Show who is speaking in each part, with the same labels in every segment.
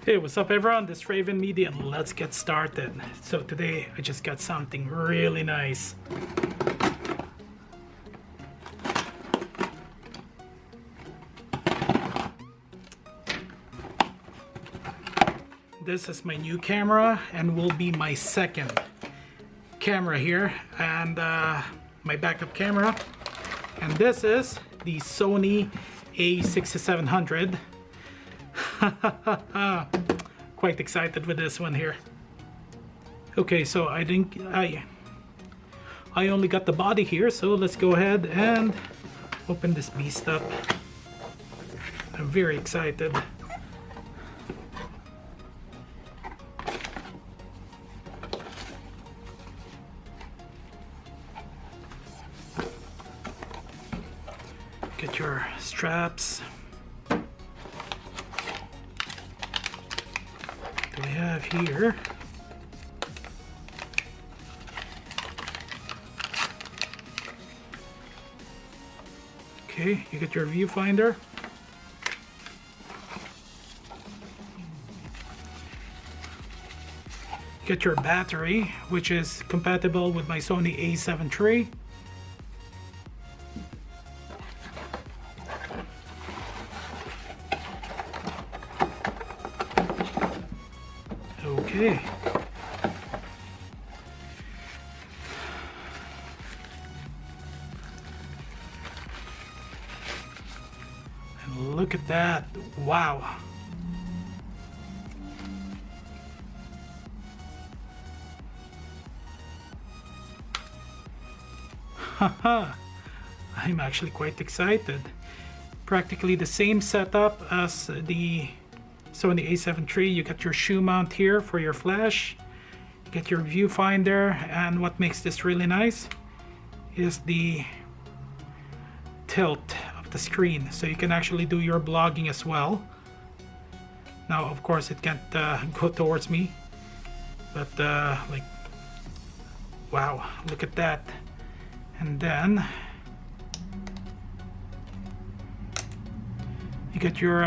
Speaker 1: Hey, what's up everyone? This is Raven Media and let's get started. So today I just got something really nice. This is my new camera and will be my second camera here, and my backup camera. And this is the Sony A6700. Quite excited with this one here. Okay, so I only got the body here, so let's go ahead and open this beast up. I'm very excited. Get your straps. We have here okay, you get your viewfinder, you get your battery, which is compatible with my Sony A7 III. Okay. And look at that. Wow. Haha. I'm actually quite excited. Practically the same setup as the Sony A7 III. You get your shoe mount here for your flash, you get your viewfinder, and what makes this really nice is the tilt of the screen, so you can actually do your blogging as well. Now of course it can't go towards me, but like, wow, look at that. And then you get your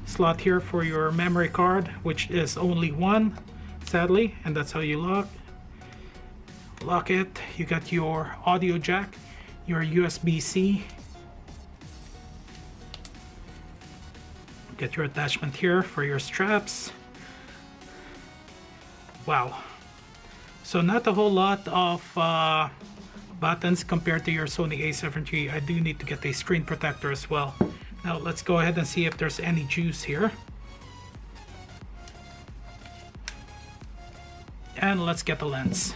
Speaker 1: slot here for your memory card, which is only one, sadly, and that's how you lock it. You got your audio jack, your USB-C, get your attachment here for your straps. Wow, so not a whole lot of buttons compared to your Sony A7 III. I do need to get a screen protector as well. Now let's go ahead and see if there's any juice here. And let's get the lens.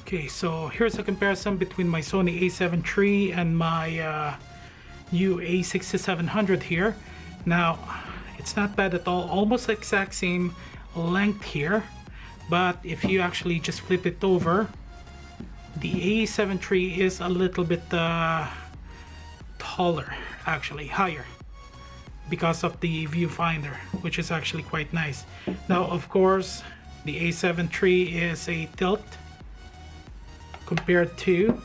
Speaker 1: Okay, so here's a comparison between my Sony A7 III and my new A6700 here. Now, it's not bad at all, almost exact same length here, but if you actually just flip it over, the A7 III is a little bit taller, actually higher, because of the viewfinder, which is actually quite nice. Now of course the A7 III is a tilt compared to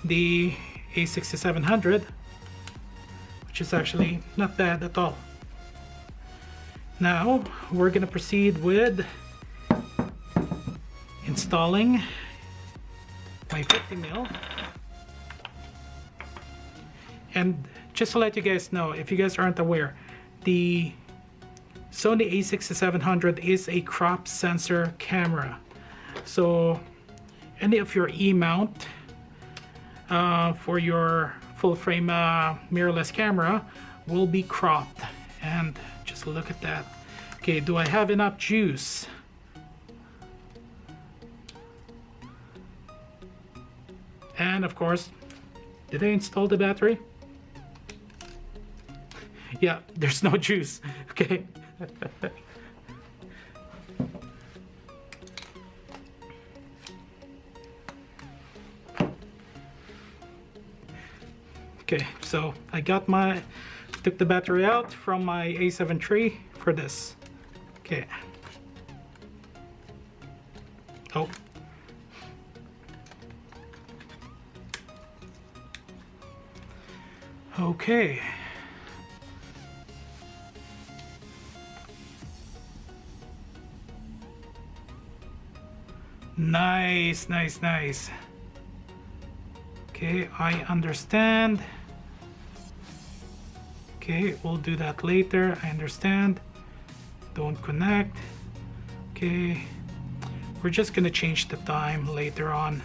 Speaker 1: the A6700, which is actually not bad at all. Now we're gonna proceed with installing my 50mm. And just to let you guys know, if you guys aren't aware, the Sony A6700 is a crop sensor camera. So any of your E-mount for your full frame mirrorless camera will be cropped. And just look at that. Okay, do I have enough juice? And of course, did I install the battery? Yeah, there's no juice. Okay. Okay, so I took the battery out from my A7 III for this. Okay. Oh. Okay. Nice, nice, nice. Okay, I understand. Okay, we'll do that later. I understand. Don't connect. Okay, we're just gonna change the time later on.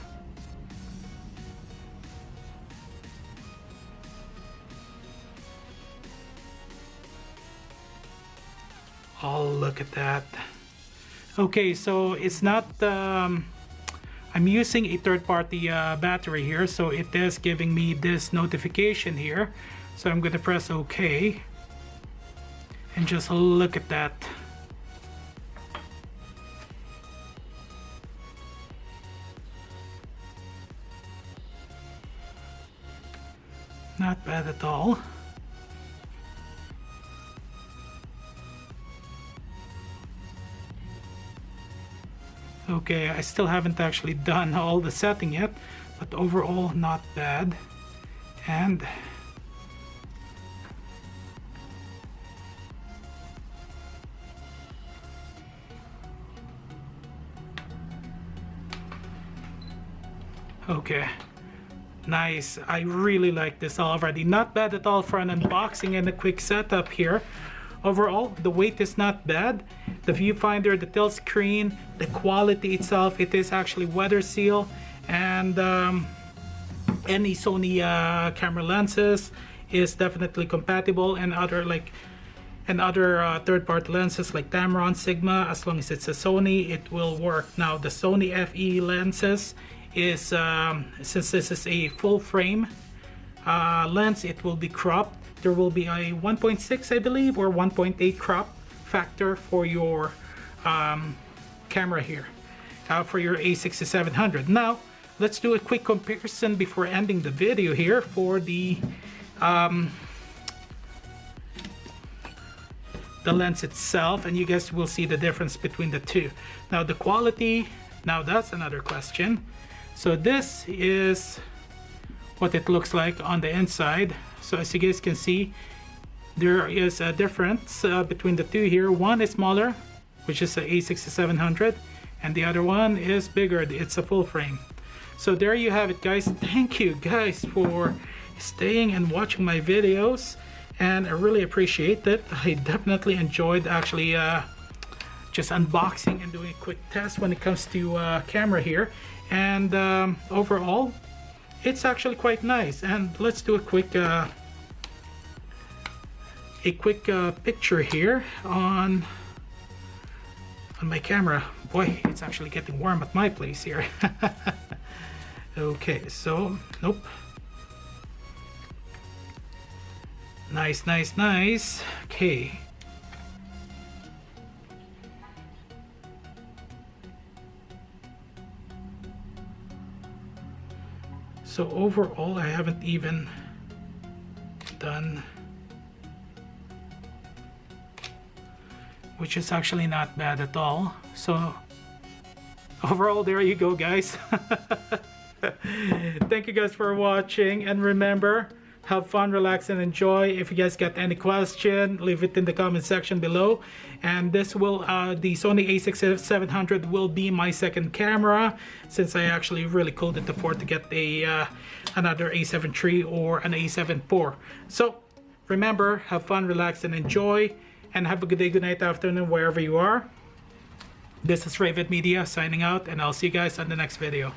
Speaker 1: Oh, look at that. Okay, so it's not I'm using a third-party battery here, so it is giving me this notification here. So I'm gonna press OK and just look at that. Not bad at all. Okay, I still haven't actually done all the setting yet, but overall not bad. And okay, nice. I really like this already. Not bad at all for an unboxing and a quick setup here. Overall, the weight is not bad. The viewfinder, the tilt screen, the quality itself, it is actually weather seal, and any Sony camera lenses is definitely compatible, and other third-party lenses like Tamron, Sigma, as long as it's a Sony, it will work. Now the Sony FE lenses is since this is a full frame lens, it will be cropped. There will be a 1.6, I believe, or 1.8 crop factor for your camera here, for your A6700. Now, let's do a quick comparison before ending the video here for the lens itself, and you guys will see the difference between the two. Now, the quality, now that's another question. So this is what it looks like on the inside. So as you guys can see, there is a difference between the two here. One is smaller, which is the A6700, and the other one is bigger. It's a full frame. So there you have it, guys. Thank you guys for staying and watching my videos, and I really appreciate it. I definitely enjoyed actually just unboxing and doing a quick test when it comes to camera here, and overall it's actually quite nice. And let's do a quick picture here on my camera. Boy, it's actually getting warm at my place here. Okay, so nope. Nice, nice, nice. Okay. So overall, I haven't even done, which is actually not bad at all. So overall, there you go, guys. Thank you guys for watching, and remember, have fun, relax, and enjoy. If you guys got any question, leave it in the comment section below. And this will the Sony A6700 will be my second camera, since I actually really couldn't afford to get a another A7 III or an A7 IV. So remember, have fun, relax, and enjoy, and have a good day, good night, afternoon, wherever you are. This is Ravid Media signing out, and I'll see you guys on the next video.